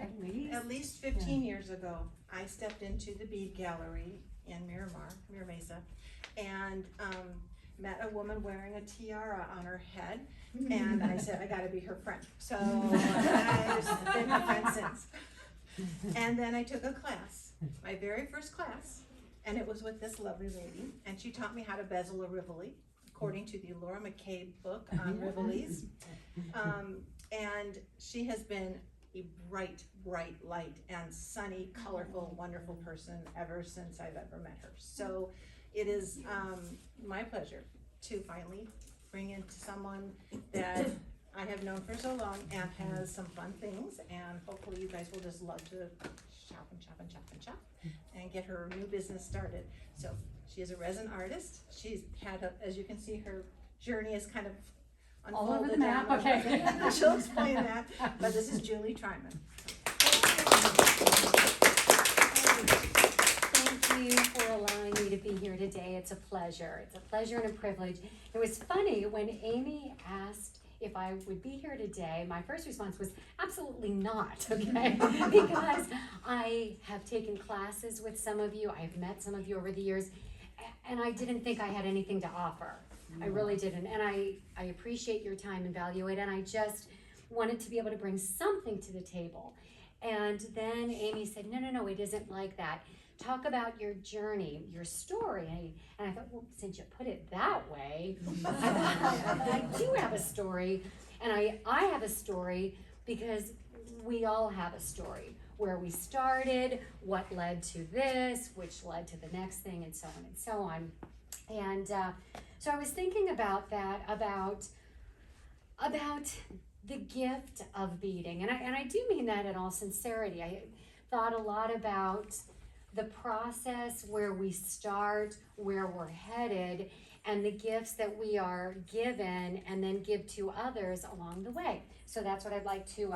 actually. At least 15 years ago, I stepped into the bead gallery in Mira Mesa, and met a woman wearing a tiara on her head, and I said, I gotta be her friend. So I've been her friend since. And then I took a class, my very first class, and it was with this lovely lady, and she taught me how to bezel a rivoli, according to the Laura McCabe book on rivolis. And she has been a bright, bright light and sunny, colorful, wonderful person ever since I've ever met her. So it is my pleasure to finally bring in someone that I have known for so long and has some fun things, and hopefully you guys will just love to shop and shop and shop and shop and get her new business started. So she is a resin artist. She's had, as you can see, her journey is kind of All over the unfolded map, down. okay. She'll explain that, but this is Julie Tryman. Thank you for allowing me to be here today. It's a pleasure. It's a pleasure and a privilege. It was funny when Amy asked if I would be here today, my first response was absolutely not, okay? Because I have taken classes with some of you, I've met some of you over the years, and I didn't think I had anything to offer. I really didn't, and I appreciate your time and value it, and I just wanted to be able to bring something to the table. And then Amy said, no, it isn't like that. Talk about your journey, your story. And I thought, well, since you put it that way, I do have a story. And I have a story because we all have a story. Where we started, what led to this, which led to the next thing, and so on and so on. And so I was thinking about that, about the gift of beading. And I do mean that in all sincerity. I thought a lot about the process, where we start, where we're headed, and the gifts that we are given and then give to others along the way. So that's what I'd like to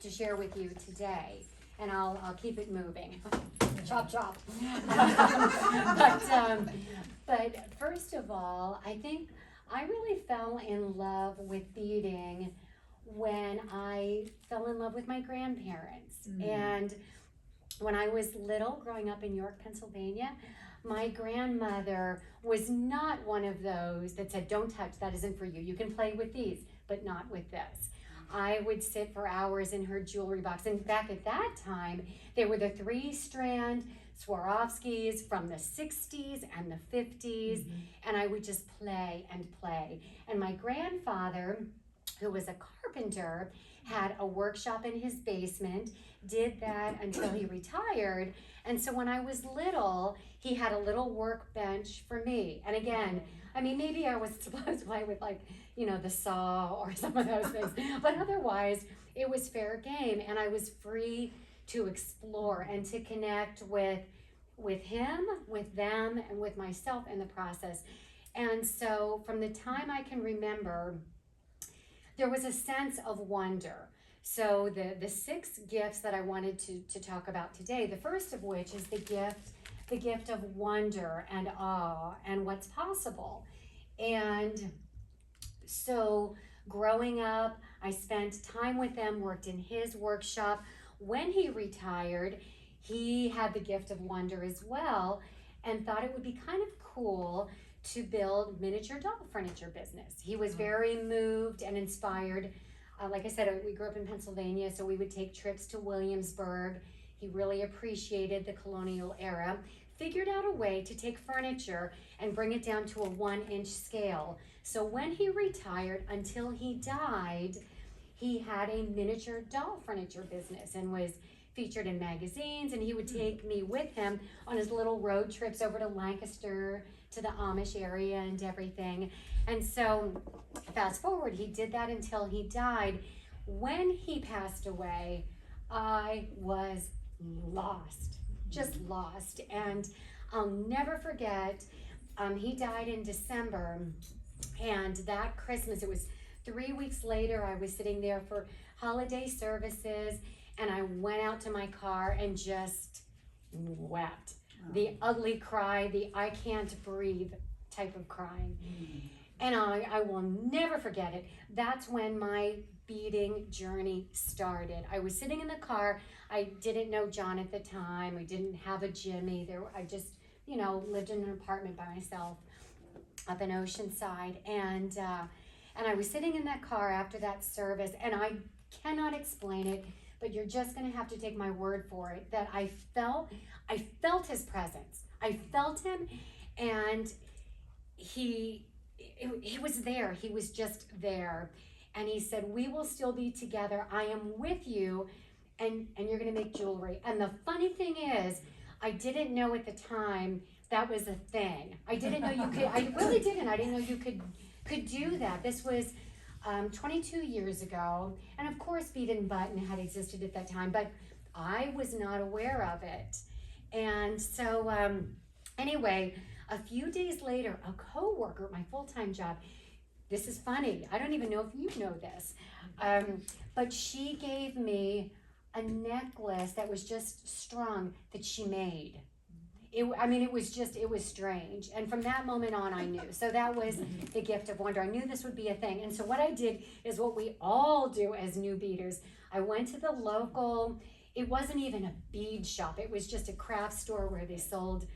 share with you today, and I'll keep it moving. Chop chop. But first of all, I think I really fell in love with beading when I fell in love with my grandparents. And when I was little, growing up in York, Pennsylvania, my grandmother was not one of those that said, don't touch, that isn't for you. You can play with these, but not with this. I would sit for hours in her jewelry box. And back at that time, they were the 3-strand Swarovskis from the 60s and the 50s. And I would just play and play. And my grandfather, who was a carpenter, had a workshop in his basement, did that until he retired. And so when I was little, he had a little workbench for me. And again, I mean, maybe I was supposed to play with, like, you know, the saw or some of those things, but otherwise it was fair game, and I was free to explore and to connect with him, with them, and with myself in the process. And so from the time I can remember, there was a sense of wonder. So the 6 gifts that I wanted to talk about today, the first of which is the gift of wonder and awe and what's possible. And so growing up, I spent time with them, worked in his workshop. When he retired, he had the gift of wonder as well, and thought it would be kind of cool to build miniature doll furniture business. He was very moved and inspired. Like I said, we grew up in Pennsylvania, so we would take trips to Williamsburg. He really appreciated the colonial era, figured out a way to take furniture and bring it down to a 1-inch scale. So when he retired, until he died, he had a miniature doll furniture business and was featured in magazines, and he would take me with him on his little road trips over to Lancaster, to the Amish area and everything. And so fast forward, he did that until he died. When he passed away, I was lost, just lost. And I'll never forget, he died in December, and that Christmas, it was 3 weeks later, I was sitting there for holiday services, and I went out to my car and just wept. The ugly cry, the I can't breathe type of crying. And I will never forget it. That's when my beading journey started. I was sitting in the car. I didn't know John at the time. I didn't have a Jimmy. I just, lived in an apartment by myself up in Oceanside. And I was sitting in that car after that service, and I cannot explain it, but you're just going to have to take my word for it, that I felt his presence. I felt him, and he was there. He was just there. And he said, we will still be together. I am with you, and you're going to make jewelry. And the funny thing is, I didn't know at the time that was a thing. I didn't know you could, I really didn't. I didn't know you could do that. This was 22 years ago. And of course, bead and button had existed at that time, but I was not aware of it. And so anyway, a few days later, a coworker at my full-time job, this is funny, I don't even know if you know this, but she gave me a necklace that was just strung that she made. It was strange. And from that moment on, I knew. So that was the gift of wonder. I knew this would be a thing. And so what I did is what we all do as new beaders. I went to the local, it wasn't even a bead shop. It was just a craft store where they sold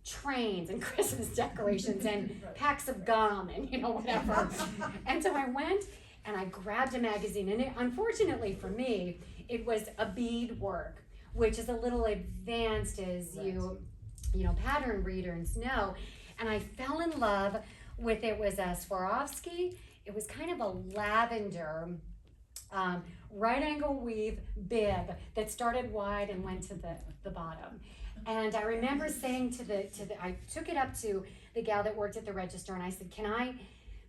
trains and Christmas decorations and packs of gum and whatever. And so I went and I grabbed a magazine, and unfortunately for me, it was a bead work, which is a little advanced, as you pattern readers know. And I fell in love with it. Was a Swarovski. It was kind of a lavender right angle weave bib that started wide and went to the bottom. And I remember saying I took it up to the gal that worked at the register, and I said,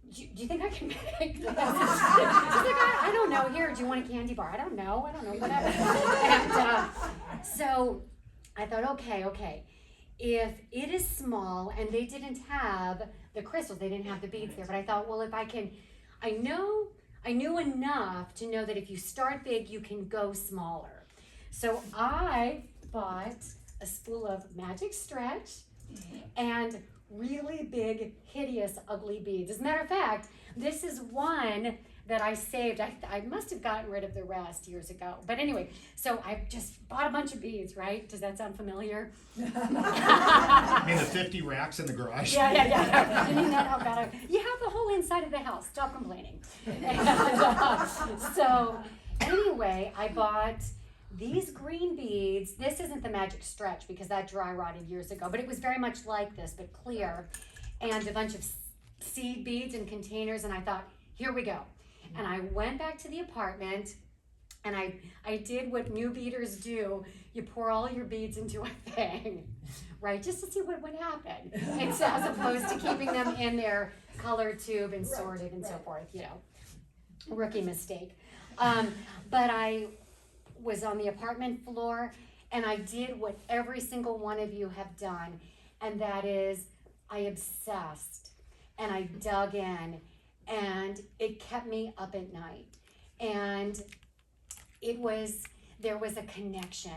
do you think I can make this? She's like, I don't know. Here, do you want a candy bar? I don't know, whatever. And so I thought, okay. If it is small, and they didn't have the crystals, they didn't have the beads there, but I thought, well, if I knew enough to know that if you start big, you can go smaller. So I bought a spool of magic stretch and really big, hideous, ugly beads. As a matter of fact, this is one that I saved. I must have gotten rid of the rest years ago. But anyway, so I just bought a bunch of beads, right? Does that sound familiar? You mean the 50 racks in the garage? Yeah. You mean that? Oh, God. You have the whole inside of the house. Stop complaining. And, so anyway, I bought these green beads. This isn't the magic stretch because that dry rotted years ago, but it was very much like this, but clear, and a bunch of seed beads in containers. And I thought, here we go. And I went back to the apartment, and I did what new beaders do. You pour all your beads into a thing, right? Just to see what would happen. It's as opposed to keeping them in their color tube and sorted and so forth, Rookie mistake. But I was on the apartment floor, and I did what every single one of you have done, and that is I obsessed, and I dug in, and it kept me up at night. And there was a connection.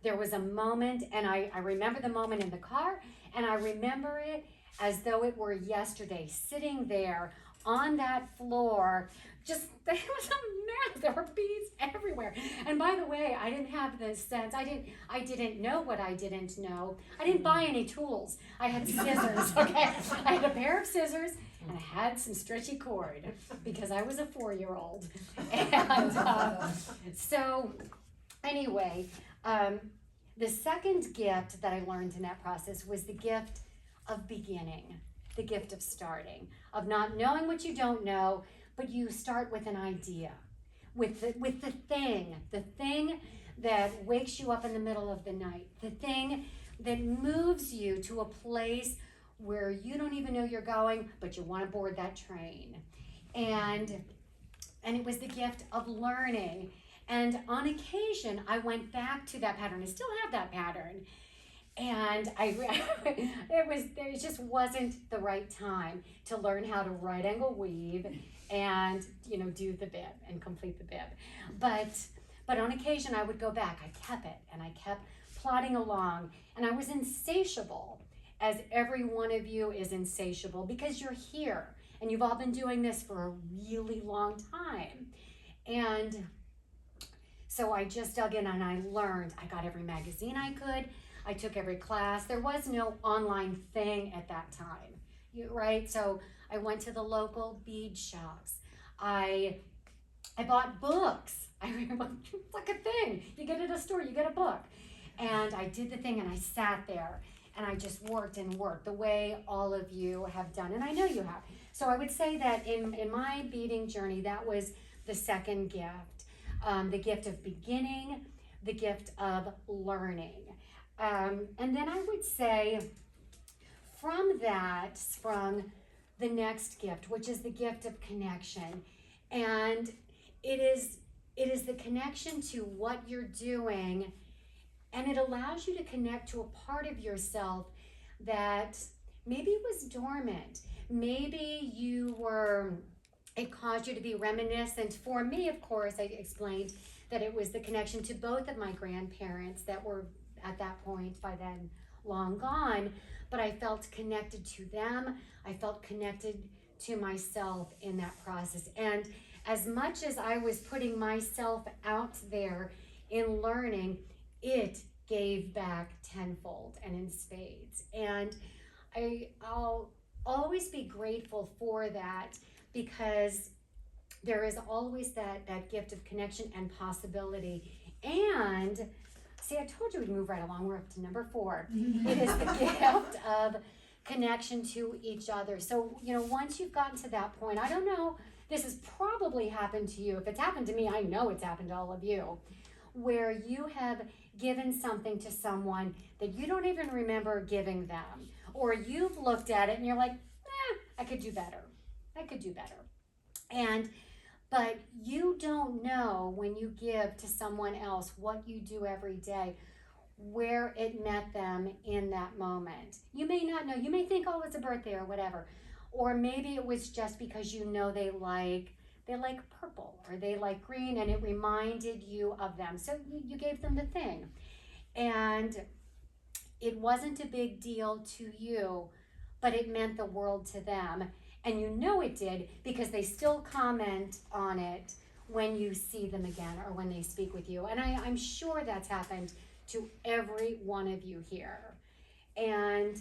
There was a moment, and I remember the moment in the car, and I remember it as though it were yesterday, sitting there on that floor. Just, it was a mess. There were beads everywhere. And by the way, I didn't have the sense. I didn't know what I didn't know. I didn't buy any tools. I had scissors, okay? I had a pair of scissors, and I had some stretchy cord because I was a 4-year-old. And so anyway, the second gift that I learned in that process was the gift of beginning, the gift of starting, of not knowing what you don't know, but you start with an idea, with the thing that wakes you up in the middle of the night, the thing that moves you to a place where you don't even know you're going, but you want to board that train. And it was the gift of learning. And on occasion, I went back to that pattern. I still have that pattern. And it just wasn't the right time to learn how to right angle weave and do the bib and complete the bib. But on occasion I would go back. I kept it, and I kept plodding along, and I was insatiable, as every one of you is insatiable, because you're here and you've all been doing this for a really long time. And so I just dug in and I learned. I got every magazine I could. I took every class. There was no online thing at that time, right? So I went to the local bead shops. I bought books. I remember, it's like a thing. You get at a store, you get a book. And I did the thing and I sat there and I just worked and worked the way all of you have done. And I know you have. So I would say that in my beading journey, that was the second gift. The gift of beginning, the gift of learning. And then I would say from that sprung the next gift, which is the gift of connection. And it is the connection to what you're doing, and it allows you to connect to a part of yourself that maybe was dormant. Maybe it caused you to be reminiscent. For me, of course, I explained that it was the connection to both of my grandparents that were at that point by then long gone, but I felt connected to them. I felt connected to myself in that process. And as much as I was putting myself out there in learning, it gave back tenfold and in spades. And I'll always be grateful for that, because there is always that gift of connection and possibility. And see, I told you we'd move right along. We're up to number 4. It is the gift of connection to each other. So, once you've gotten to that point, I don't know, this has probably happened to you. If it's happened to me, I know it's happened to all of you, where you have given something to someone that you don't even remember giving them. Or you've looked at it and you're like, I could do better. But you don't know when you give to someone else what you do every day, where it met them in that moment. You may not know. You may think, oh, it's a birthday or whatever. Or maybe it was just because they like purple or they like green and it reminded you of them. So you gave them the thing. And it wasn't a big deal to you, but it meant the world to them. And it did, because they still comment on it when you see them again or when they speak with you. And I'm sure that's happened to every one of you here. And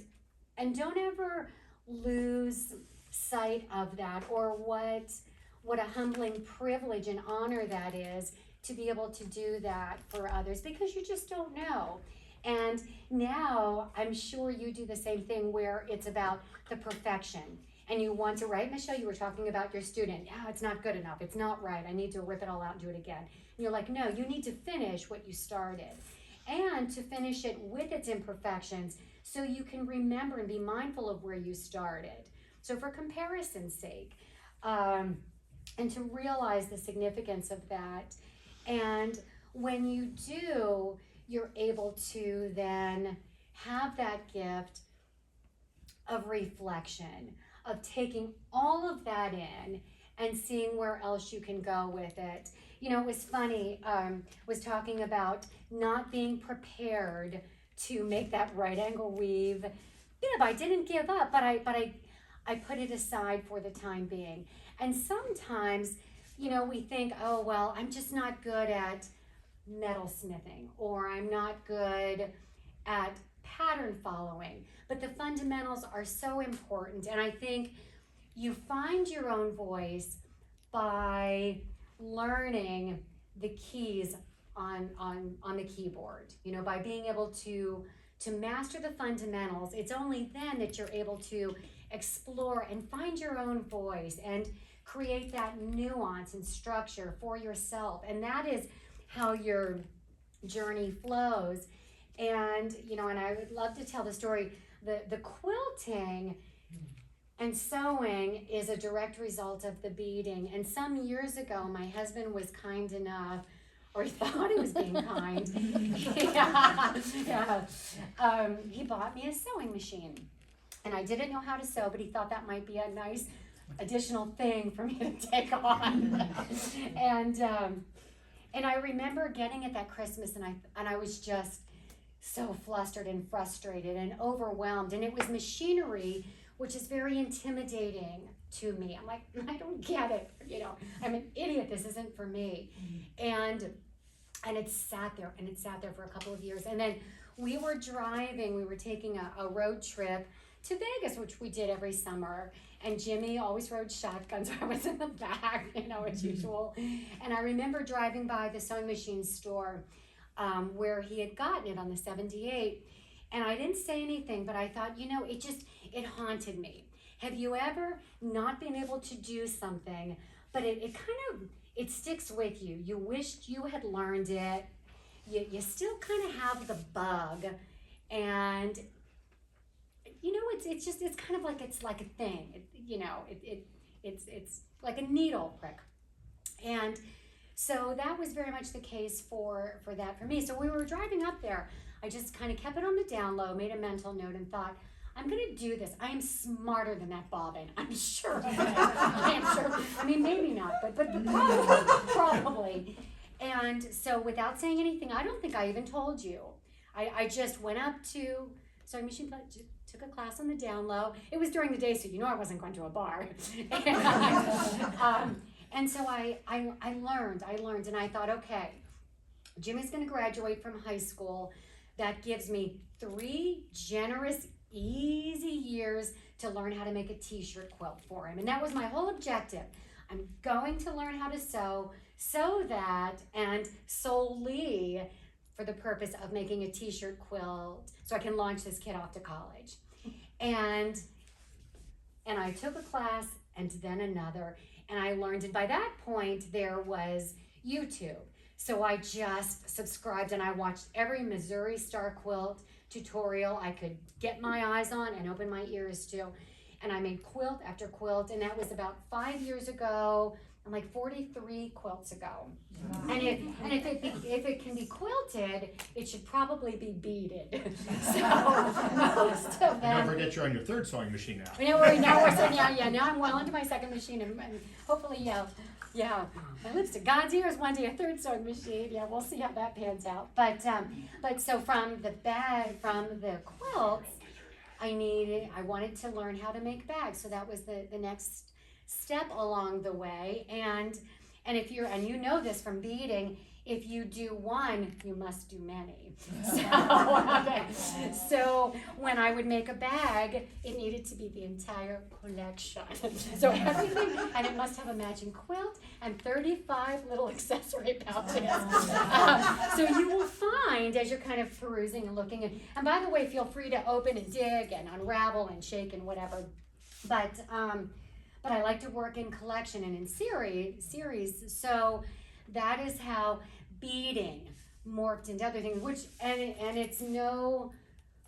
don't ever lose sight of that, or what a humbling privilege and honor that is to be able to do that for others, because you just don't know. And now I'm sure you do the same thing, where it's about the perfection. And you want to, right, Michelle, you were talking about your student. It's not good enough. It's not right. I need to rip it all out and do it again. And you're like, no, you need to finish what you started, and to finish it with its imperfections, so you can remember and be mindful of where you started. So for comparison's sake, and to realize the significance of that. And when you do, you're able to then have that gift of reflection, of taking all of that in and seeing where else you can go with it. It was funny, was talking about not being prepared to make that right angle weave. I didn't give up, but I put it aside for the time being. And sometimes, we think, oh, well, I'm just not good at metalsmithing, or I'm not good at pattern following. But the fundamentals are so important. And I think you find your own voice by learning the keys on the keyboard, by being able to master the fundamentals. It's only then that you're able to explore and find your own voice and create that nuance and structure for yourself. And that is how your journey flows. And, and I would love to tell the story. The quilting and sewing is a direct result of the beading. And some years ago, my husband was kind enough, or he thought he was being kind. He bought me a sewing machine. And I didn't know how to sew, but he thought that might be a nice additional thing for me to take on. And I remember getting it that Christmas, and I was just so flustered and frustrated and overwhelmed. And it was machinery which is very intimidating to me. I'm like, I don't get it, you know, I'm an idiot, this isn't for me. And it sat there, and it sat there for a couple of years. And then we were taking a road trip to Vegas, which we did every summer. And Jimmy always rode shotgun, so I was in the back, you know, as usual. And I remember driving by the sewing machine store where he had gotten it on the 78. And I didn't say anything, but I thought, you know, it haunted me. Have you ever not been able to do something, but it sticks with you? You wished you had learned it. You still kind of have the bug, and you know, it's kind of like, it's like a thing. It's like a needle prick. And so that was very much the case for that for me. So we were driving up there. I just kind of kept it on the down low, made a mental note, and thought, I'm going to do this. I am smarter than that bobbin. I'm sure. I am sure. I mean, maybe not, but probably. And so without saying anything, I don't think I even told you. I just went up to sewing machine, took a class on the down low. It was during the day, so you know I wasn't going to a bar. And so I learned, and I thought, okay, Jimmy's going to graduate from high school. That gives me 3 generous, easy years to learn how to make a t-shirt quilt for him. And that was my whole objective. I'm going to learn how to sew so that, and solely for the purpose of making a t-shirt quilt so I can launch this kid off to college. And I took a class and then another, and I learned, and by that point there was YouTube. So I just subscribed and I watched every Missouri Star quilt tutorial I could get my eyes on and open my ears to. And I made quilt after quilt, and that was about 5 years ago. I'm like 43 quilts ago. Wow. And if it can be quilted, it should probably be beaded. So most of them. Don't forget you're on your 3rd sewing machine now. Now I'm well into my 2nd machine, and hopefully, yeah, my lips to God's ears, one day a 3rd sewing machine. Yeah, we'll see how that pans out. But so from the quilts, I wanted to learn how to make bags. So that was the next step along the way. And you know this from beading, if you do one, you must do many. So when I would make a bag, it needed to be the entire collection. So everything, and it must have a matching quilt and 35 little accessory pouches. So you will find, as you're kind of perusing and looking, and by the way, feel free to open and dig and unravel and shake and whatever. But I like to work in collection and in series. So that is how beading morphed into other things, and it's no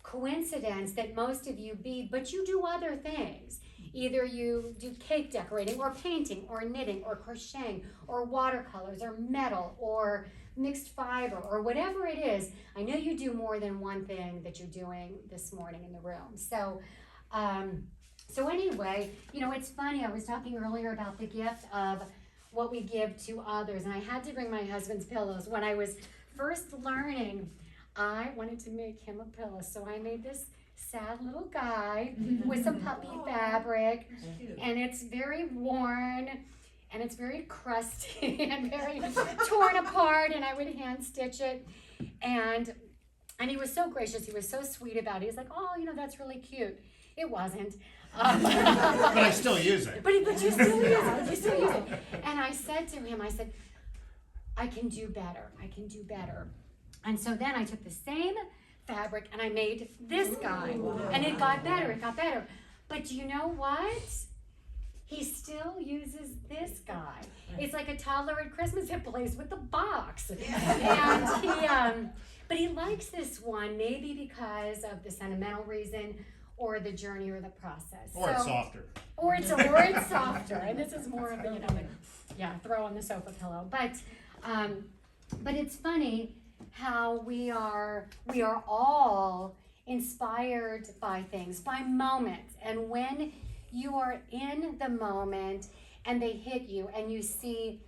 coincidence that most of you bead, but you do other things. Either you do cake decorating or painting or knitting or crocheting or watercolors or metal or mixed fiber or whatever it is. I know you do more than one thing that you're doing this morning in the room. So anyway, you know, it's funny, I was talking earlier about the gift of what we give to others, and I had to bring my husband's pillows. When I was first learning, I wanted to make him a pillow, so I made this sad little guy with some puppy fabric, and it's very worn, and it's very crusty and very torn apart, and I would hand stitch it, and he was so gracious, he was so sweet about it. He was like, oh, you know, that's really cute. It wasn't. But I still use it. But you still use it. And I said to him, I can do better. And so then I took the same fabric and I made this guy. And it got better. But you know what? He still uses this guy. It's like a toddler at Christmas that plays with the box. And but he likes this one, maybe because of the sentimental reason, or the journey, or the process. Or it's softer. Or it's softer, and this is more of a, you know, throw on the sofa pillow. But it's funny how we are all inspired by things, by moments, and when you are in the moment and they hit you, and you see.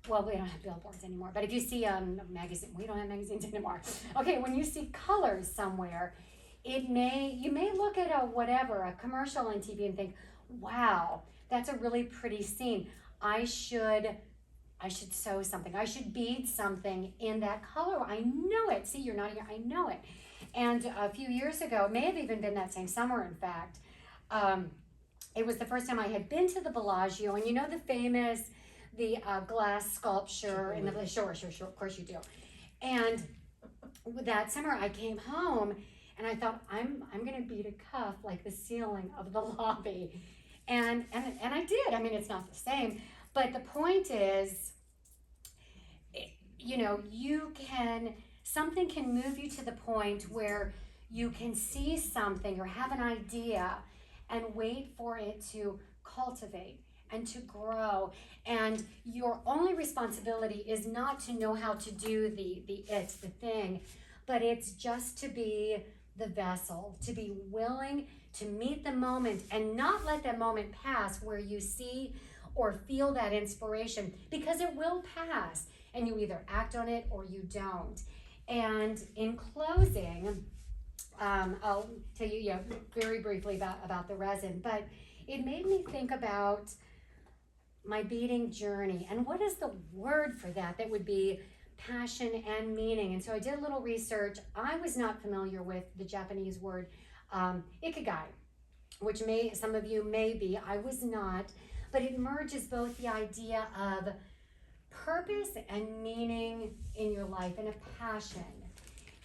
Well, we don't have billboards anymore, but if you see a magazine, we don't have magazines anymore. Okay, when you see colors somewhere, you may look at a commercial on TV and think, wow, that's a really pretty scene. I should sew something. I should bead something in that color. I know it. See, you're not here. I know it. And a few years ago, it may have even been that same summer, in fact, it was the first time I had been to the Bellagio, and you know the famous, the glass sculpture in the, sure, of course you do. And that summer I came home and I thought, I'm gonna bead a cuff like the ceiling of the lobby. And I did. I mean, it's not the same, but the point is, you know, something can move you to the point where you can see something or have an idea and wait for it to cultivate and to grow. And your only responsibility is not to know how to do the thing, but it's just to be the vessel, to be willing to meet the moment and not let that moment pass where you see or feel that inspiration, because it will pass and you either act on it or you don't. And in closing, I'll tell you, very briefly about the resin, but it made me think about my beading journey and what is the word for that would be passion and meaning. And so I did a little research. I was not familiar with the Japanese word Ikagai, which some of you may be. I was not, but it merges both the idea of purpose and meaning in your life and a passion.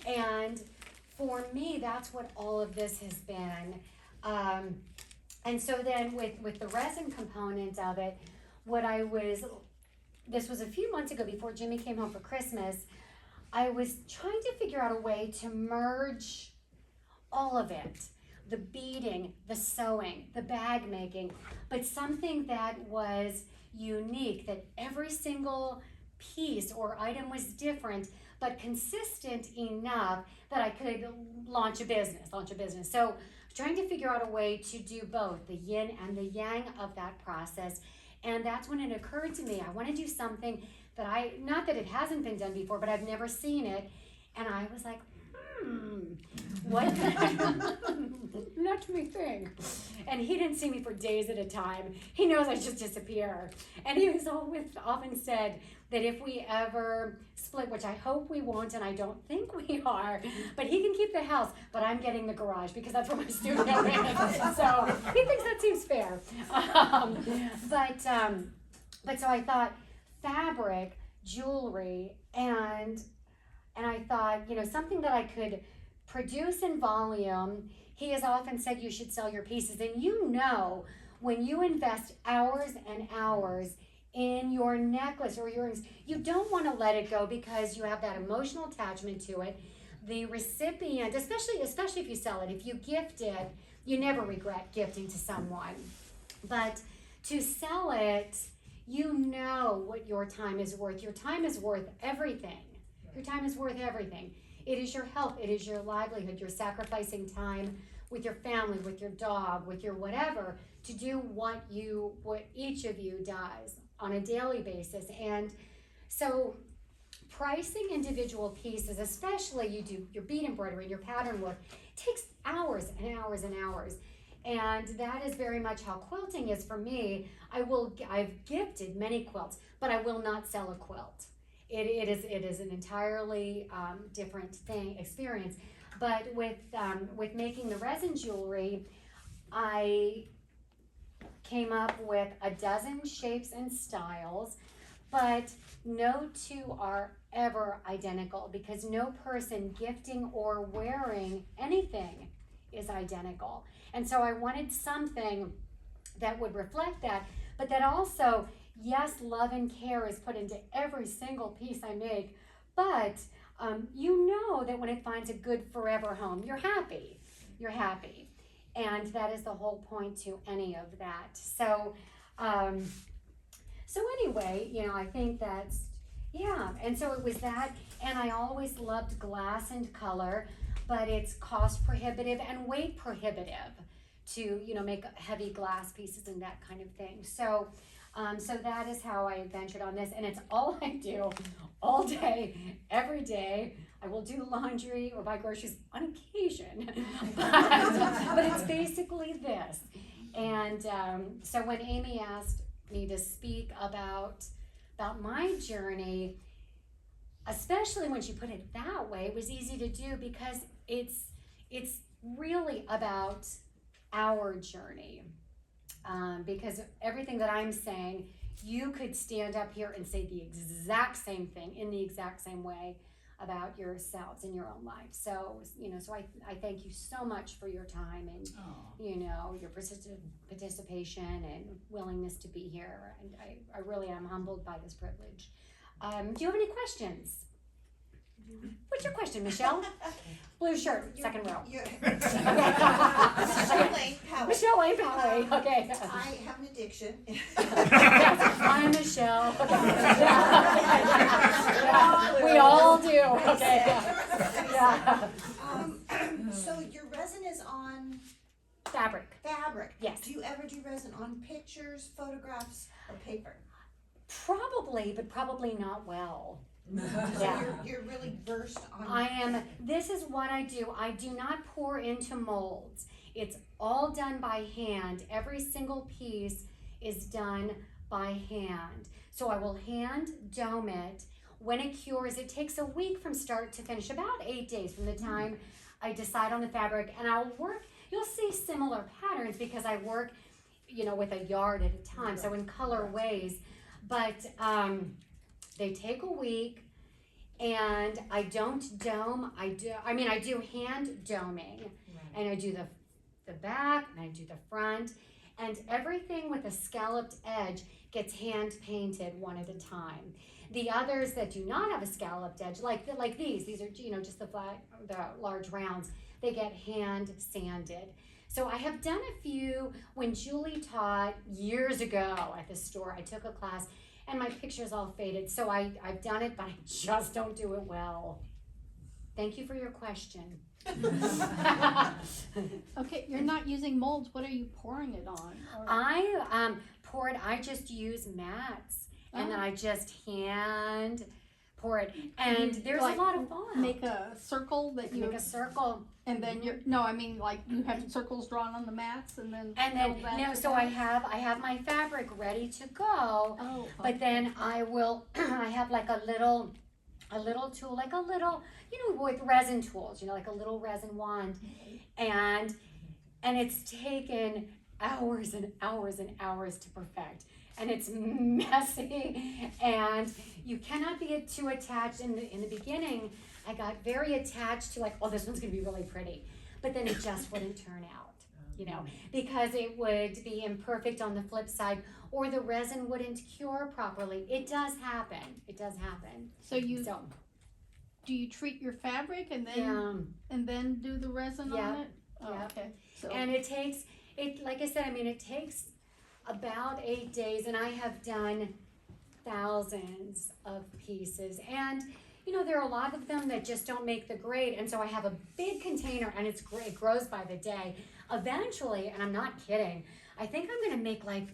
And for me, that's what all of this has been. And so then with the resin component of it, this was a few months ago before Jimmy came home for Christmas, I was trying to figure out a way to merge all of it. The beading, the sewing, the bag making, but something that was unique, that every single piece or item was different, but consistent enough that I could launch a business. So trying to figure out a way to do both, the yin and the yang of that process. And that's when it occurred to me, I want to do something that not that it hasn't been done before, but I've never seen it. And I was like, what? Let me think. And he didn't see me for days at a time. He knows I just disappear. And he was often said that if we ever split, which I hope we won't, and I don't think we are, but he can keep the house, but I'm getting the garage because that's where my studio is. So he thinks that seems fair. But so I thought fabric, jewelry, and I thought, something that I could produce in volume. He has often said you should sell your pieces. And when you invest hours and hours in your necklace or earrings, you don't want to let it go because you have that emotional attachment to it. The recipient, especially if you sell it, if you gift it, you never regret gifting to someone. But to sell it, you know what your time is worth. Your time is worth everything. Your time is worth everything. It is your health. It is your livelihood. You're sacrificing time with your family, with your dog, with your whatever, to do what each of you does on a daily basis. And so pricing individual pieces, especially you do your bead embroidery and your pattern work, takes hours and hours and hours. And that is very much how quilting is for me. I've gifted many quilts, but I will not sell a quilt. It is an entirely different experience. But with making the resin jewelry, I came up with a dozen shapes and styles, but no two are ever identical because no person gifting or wearing anything is identical. And so I wanted something that would reflect that, but that also, yes, love and care is put into every single piece I make, but you know that when it finds a good forever home, you're happy. And that is the whole point to any of that. So anyway, I think that's, and so it was that, and I always loved glass and color, but it's cost prohibitive and weight prohibitive to, make heavy glass pieces and that kind of thing. So that is how I ventured on this, and it's all I do all day, every day. I will do laundry or buy groceries on occasion, but it's basically this. And so when Amy asked me to speak about my journey, especially when she put it that way, it was easy to do because it's really about our journey. Because everything that I'm saying, you could stand up here and say the exact same thing in the exact same way about yourselves in your own life. So, so I thank you so much for your time and, your persistent participation and willingness to be here. And I really am humbled by this privilege. Do you have any questions? What's your question, Michelle? Blue shirt, second row. Michelle Lane Powell. Michelle Lane Powell, okay. I have an addiction. Yes, I'm Michelle. Okay. Yeah. We all do. Okay. Yeah. So your resin is on Fabric. fabric. Yes. Do you ever do resin on pictures, photographs, or paper? Probably, but probably not well. So Yeah. you're really versed on. This is what I do. I do not pour into molds. It's all done by hand. Every single piece is done by hand. So I will hand dome it. When it cures, it takes a week from start to finish, about 8 days from the time I decide on the fabric. And I'll work, you'll see similar patterns because I work, with a yard at a time, so in colorways. But they take a week, and I don't dome. I do hand doming, and I do the back, and I do the front, and everything with a scalloped edge gets hand painted one at a time. The others that do not have a scalloped edge, like these are just the large rounds, they get hand sanded. So I have done a few. When Julie taught years ago at the store, I took a class and my picture's all faded. So I've done it, but I just don't do it well. Thank you for your question. Okay, you're not using molds. What are you pouring it on? I just use mats, and then I just hand pour it. And there's a lot of fun. Make a circle that you Make a circle. and then you have circles drawn on the mats and then And then so I have my fabric ready to go. Oh, But then I will I have like a little tool, like a little, with resin tools, like a little resin wand. And it's taken hours and hours and hours to perfect. And it's messy, and you cannot be too attached. In the beginning, I got very attached to this one's gonna be really pretty, but then it just wouldn't turn out, because it would be imperfect on the flip side, or the resin wouldn't cure properly. It does happen. So do you treat your fabric and then do the resin on it? Oh, yeah. okay. So And it takes like I said, it takes about 8 days, and I have done thousands of pieces. And there are a lot of them that just don't make the grade, and so I have a big container, and it grows by the day. Eventually, and I'm not kidding, I think I'm gonna make like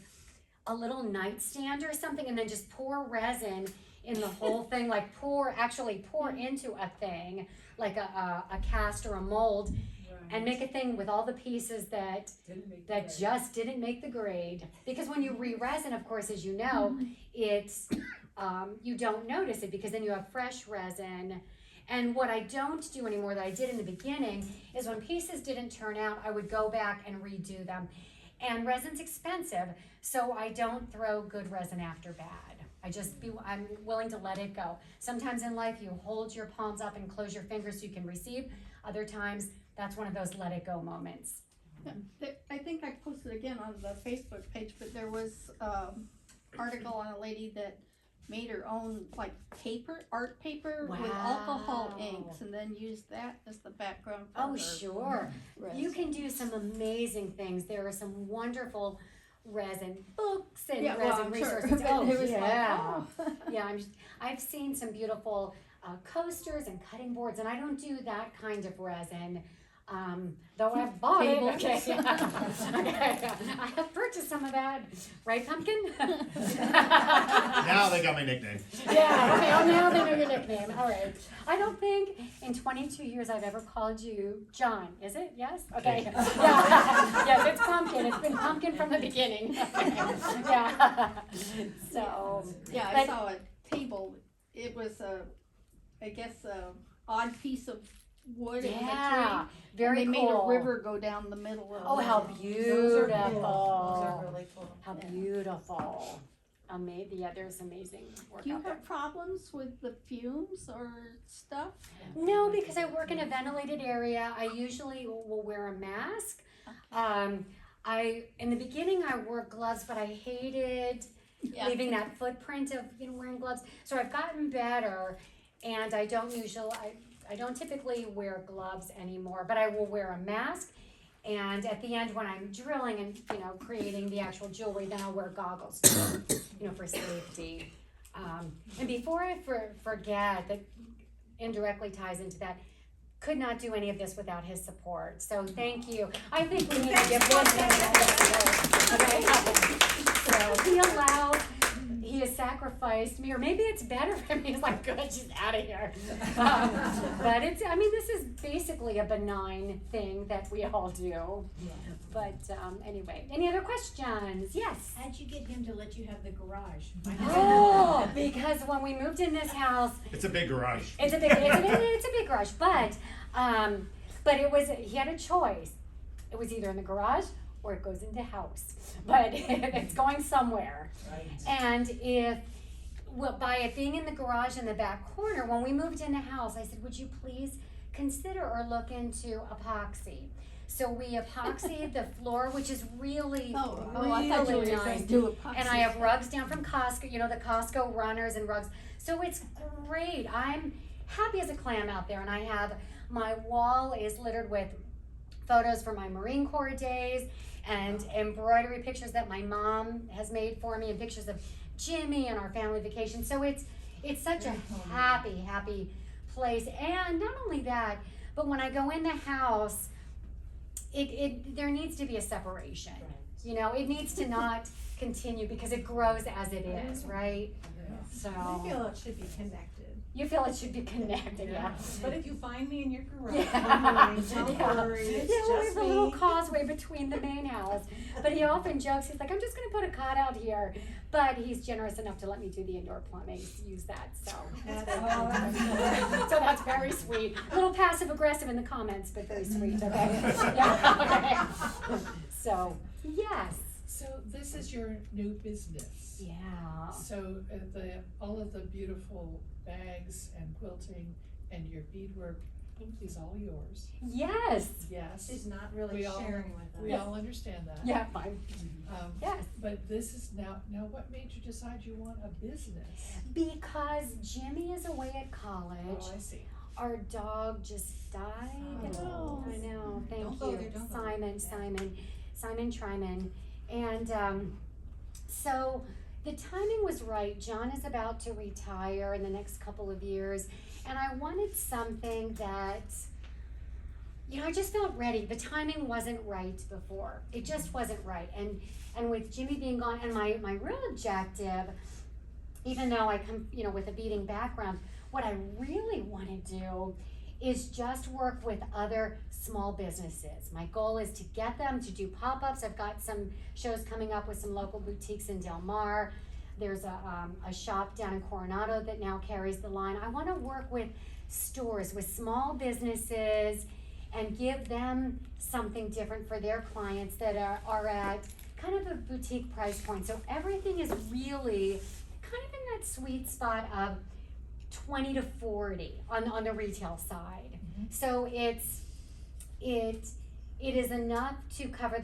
a little nightstand or something, and then just pour resin in the whole thing, pour into a thing, like a cast or a mold, and make a thing with all the pieces that just didn't make the grade. Because when you re-resin, of course, as you know, it's you don't notice it because then you have fresh resin. And what I don't do anymore that I did in the beginning is when pieces didn't turn out, I would go back and redo them. And resin's expensive, so I don't throw good resin after bad. I'm willing to let it go. Sometimes in life you hold your palms up and close your fingers so you can receive. Other times that's one of those let it go moments. I think I posted again on the Facebook page, but there was article on a lady that made her own art paper with alcohol inks, and then used that as the background for her Sure. resin. You can do some amazing things. There are some wonderful resin books and Yeah, resin I'm sure. resources. But it was Yeah. Yeah, I've seen some beautiful coasters and cutting boards, and I don't do that kind of resin. Though I've bought it. Tables. Okay. Okay. I have purchased some of that. Right, Pumpkin? Now they got my nickname. Yeah, okay, well now they know your nickname, all right. I don't think in 22 years I've ever called you John, is it? Yes? Okay. Yeah. Yes, it's Pumpkin, it's been Pumpkin from the beginning. Yeah. So, Yeah, I but- saw a table, it was I guess odd piece of wood in the yeah, tree. very And they cool. made a river go down the middle of it. Oh, how Those are beautiful. cool. Those are really cool. How beautiful. Yeah, there's amazing work Do you out there. have problems with the fumes or stuff? No, because I work in a ventilated area. I usually will wear a mask. In the beginning I wore gloves, but I hated Yeah. leaving that footprint of wearing gloves. So I've gotten better, and I don't typically wear gloves anymore, but I will wear a mask. And at the end, when I'm drilling and creating the actual jewelry, then I'll wear goggles, for safety. And before I forget, that indirectly ties into that. Could not do any of this without his support. So thank you. I think we need to give one he has sacrificed me, or maybe it's better for me. He's like, good, she's out of here. But this is basically a benign thing that we all do. But anyway, any other questions? Yes. How'd you get him to let you have the garage? Oh, because when we moved in this house, It's a big garage. it's a big garage, but he had a choice. It was either in the garage or it goes into house, but it's going somewhere. Right. And by it being in the garage in the back corner, when we moved in the house, I said, would you please consider or look into epoxy? So we epoxied the floor, which is really, I thought you were really just nice. gonna do epoxy. And I have rugs down from Costco, the Costco runners and rugs. So it's great. I'm happy as a clam out there, and I have, my wall is littered with photos from my Marine Corps days and embroidery pictures that my mom has made for me, and pictures of Jimmy and our family vacation. So it's such a happy place. And not only that, but when I go in the house, there needs to be a separation. It needs to not continue because it grows as it is, right? So I feel it should be connected. you feel it should be connected, yeah. But if you find me in your garage, Yeah. don't worry, it's Yeah, well, we just have a little me. causeway between the main house. But he often jokes, he's like, I'm just gonna put a cot out here. But he's generous enough to let me do the indoor plumbing, use that, so. So that's very sweet. A little passive aggressive in the comments, but very sweet, okay? Yeah, okay. So, yes, So this is your new business. yeah. So all of the beautiful bags and quilting and your beadwork is all yours. Yes, Yes. She's not really We all- sharing with us. We all understand that. yeah, fine, yes. But this is now what made you decide you want a business? Because Jimmy is away at college. Oh, I see. Our dog just died. Oh. I know, thank Don't go you. there, don't go Simon Tryman. And so the timing was right. John is about to retire in the next couple of years. And I wanted something that, I just felt ready. The timing wasn't right before. It just wasn't right. And with Jimmy being gone, and my real objective, even though I come, with a beading background, what I really want to do is just work with other small businesses. My goal is to get them to do pop-ups. I've got some shows coming up with some local boutiques in Del Mar. There's a shop down in Coronado that now carries the line. I want to work with stores, with small businesses, and give them something different for their clients that are at kind of a boutique price point. So everything is really kind of in that sweet spot of 20 to 40 on the retail side. So it is enough to cover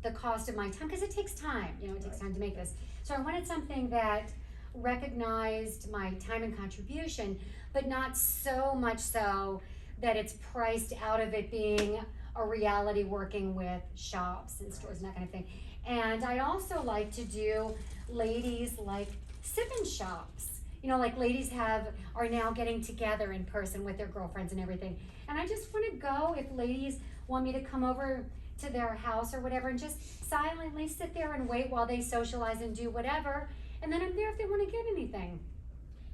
the cost of my time, because it takes time, it takes time to make this. So I wanted something that recognized my time and contribution, but not so much so that it's priced out of it being a reality working with shops and stores and that kind of thing. And I also like to do ladies like sip-in shops. you know, like ladies are now getting together in person with their girlfriends and everything. And I just wanna go, if ladies want me to come over to their house or whatever and just silently sit there and wait while they socialize and do whatever. And then I'm there if they wanna get anything.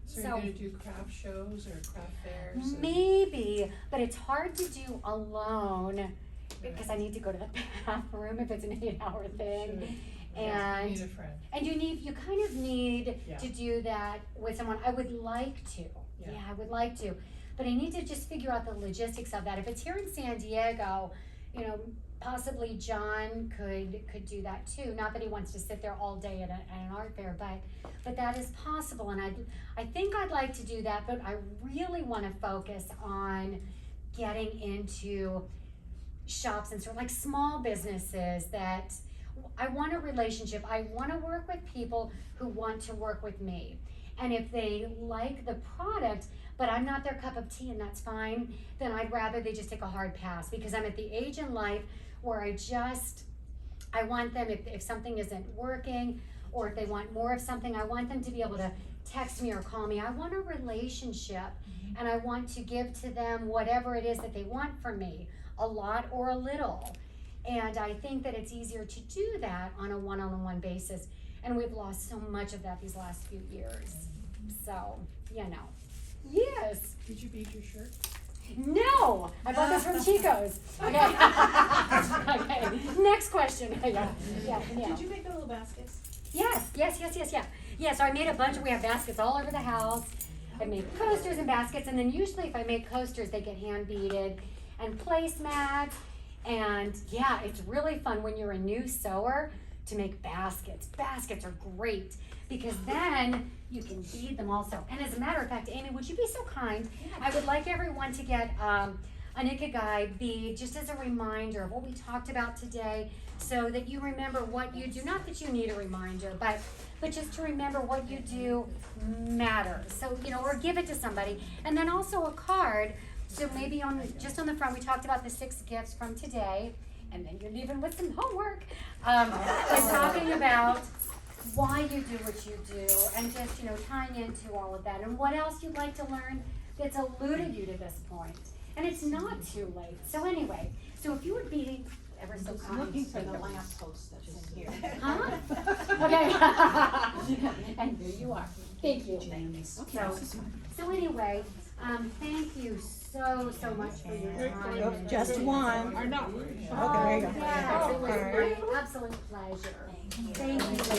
So you're gonna do craft shows or craft fairs? and- Maybe, but it's hard to do alone because I need to go to the bathroom if it's an 8-hour thing. Sure. And You need a friend. and you kind of need Yeah. to do that with someone. I would like to. Yeah. I would like to. But I need to just figure out the logistics of that. If it's here in San Diego, you know, possibly John could do that too. Not that he wants to sit there all day at an art fair, but that is possible. And I think I'd like to do that, but I really want to focus on getting into shops and sort of like small businesses that I want a relationship. I want to work with people who want to work with me. And if they like the product, but I'm not their cup of tea and that's fine, then I'd rather they just take a hard pass, because I'm at the age in life where I want them, if something isn't working or if they want more of something, I want them to be able to text me or call me. I want a relationship and I want to give to them whatever it is that they want from me, a lot or a little. And I think that it's easier to do that on a one-on-one basis. And we've lost so much of that these last few years. So, you know. Yes. Did you bead your shirt? No, I bought this from Chico's. Okay. Okay. Next question. Yeah. Did you make the little baskets? Yes. Yeah, so I made a bunch. We have baskets all over the house. I made coasters and baskets, and then usually if I make coasters, they get hand beaded and placemats. And yeah, it's really fun when you're a new sewer to make baskets. Baskets are great because then you can bead them also. And as a matter of fact, Amy, would you be so kind? I would like everyone to get an Ikagai bead just as a reminder of what we talked about today, so that you remember what you do. Not that you need a reminder, but just to remember what you do matters. So, you know, or give it to somebody. And then also a card. So maybe just on the front, we talked about the 6 gifts from today, and then you're leaving with some homework. We're talking about why you do what you do, and just, you know, tying into all of that, and what else you'd like to learn that's eluded you to this point. And it's not too late. So anyway, so if you would be ever so kind. Looking for the lamp post that's in here. Huh? Okay. And there you are. Thank you. So anyway, thank you so much for your time. Just one. Or no? Oh, yes, it was my absolute pleasure. Thank you.